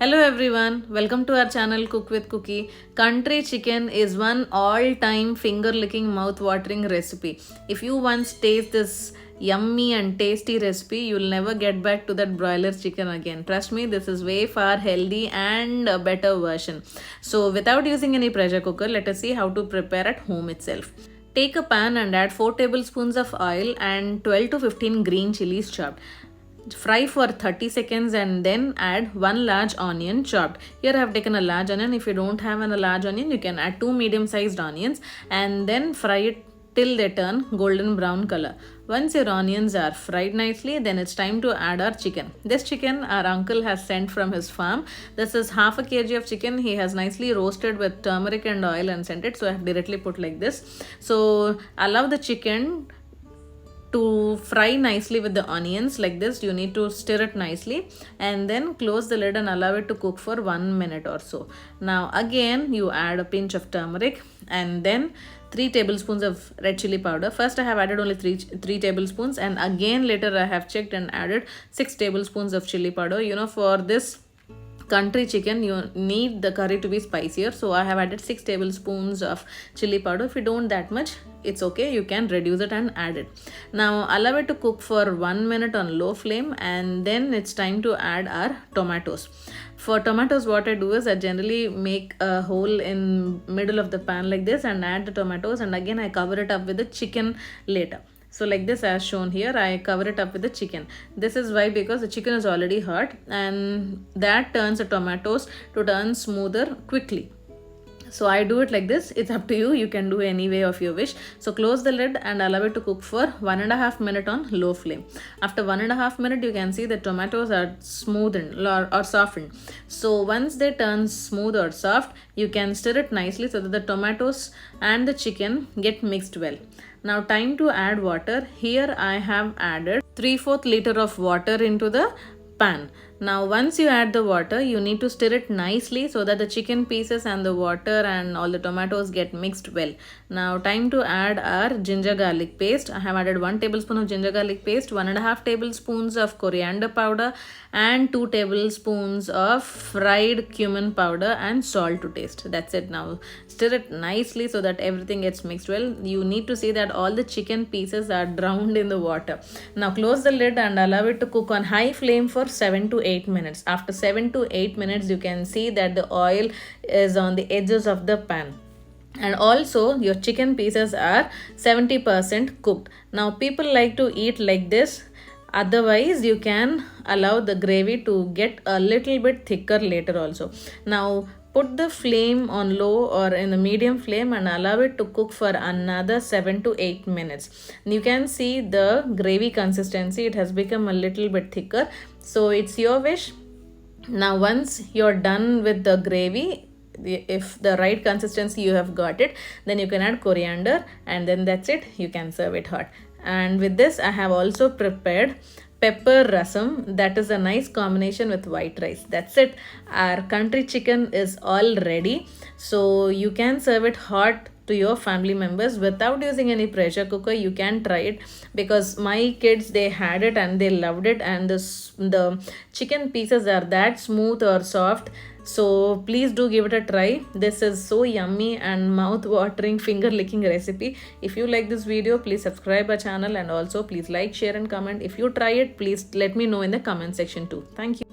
Hello everyone, welcome to our channel Cook with Cookie. Country chicken is one all-time finger-licking mouth-watering recipe. If you once taste this yummy and tasty recipe, you'll never get back to that broiler chicken again. Trust me, this is way far healthy and a better version. So without using any pressure cooker, let us see how to prepare at home itself. Take a pan and add 4 tablespoons of oil and 12 to 15 green chilies chopped. Fry for 30 seconds and then add 1 large onion chopped. Here I have taken a large onion. If you don't have a large onion, you can add 2 medium sized onions and then fry it till they turn golden brown color. Once your onions are fried nicely, then it's time to add our chicken. This chicken our uncle has sent from his farm. This is half a kg of chicken. He has nicely roasted with turmeric and oil and sent it. So I have directly put like this. So allow the chicken to fry nicely with the onions like this. You need to stir it nicely and then close the lid and allow it to cook for 1 minute or so. Now again you add a pinch of turmeric and then 3 tablespoons of red chili powder. First I have added only 3 tablespoons and again later I have checked and added 6 tablespoons of chili powder. You know, for this country chicken you need the curry to be spicier, so I have added 6 tablespoons of chili powder. If you don't that much, it's okay, you can reduce it and add it. Now allow it to cook for 1 minute on low flame and then it's time to add our tomatoes. For tomatoes, what I do is I generally make a hole in middle of the pan like this and add the tomatoes, and again I cover it up with the chicken later. So like this, as shown here, I cover it up with the chicken. This is why, because the chicken is already hot and that turns the tomatoes to turn smoother quickly. So I do it like this. It's up to you. You can do any way of your wish. So close the lid and allow it to cook for 1.5 minutes on low flame. After 1.5 minutes, you can see the tomatoes are smoothened or softened. So once they turn smooth or soft, you can stir it nicely so that the tomatoes and the chicken get mixed well. Now time to add water. Here I have added 3/4 liter of water into the pan. Now once you add the water, you need to stir it nicely so that the chicken pieces and the water and all the tomatoes get mixed well. Now time to add our ginger garlic paste. I have added 1 tablespoon of ginger garlic paste, 1.5 tablespoons of coriander powder and 2 tablespoons of fried cumin powder and salt to taste. That's it. Now stir it nicely so that everything gets mixed well. You need to see that all the chicken pieces are drowned in the water. Now close the lid and allow it to cook on high flame for 7 to 8 minutes. After 7 to 8 minutes, you can see that the oil is on the edges of the pan. And also your chicken pieces are 70% cooked. Now people like to eat like this. Otherwise, you can allow the gravy to get a little bit thicker later also. Now put the flame on low or in the medium flame and allow it to cook for another 7 to 8 minutes. You can see the gravy consistency. It has become a little bit thicker. So it's your wish. Now once you're done with the gravy, if the right consistency you have got it, then you can add coriander and then that's it. You can serve it hot. And with this, I have also prepared pepper rasam. That is a nice combination with white rice. That's it. Our country chicken is all ready. So you can serve it hot to your family members without using any pressure cooker. You can try it, because my kids, they had it and they loved it, and the chicken pieces are that smooth or soft. So please do give it a try. This is so yummy and mouth-watering, finger-licking recipe. If you like this video, please subscribe our channel and also please like, share and comment. If you try it, please let me know in the comment section too. Thank you.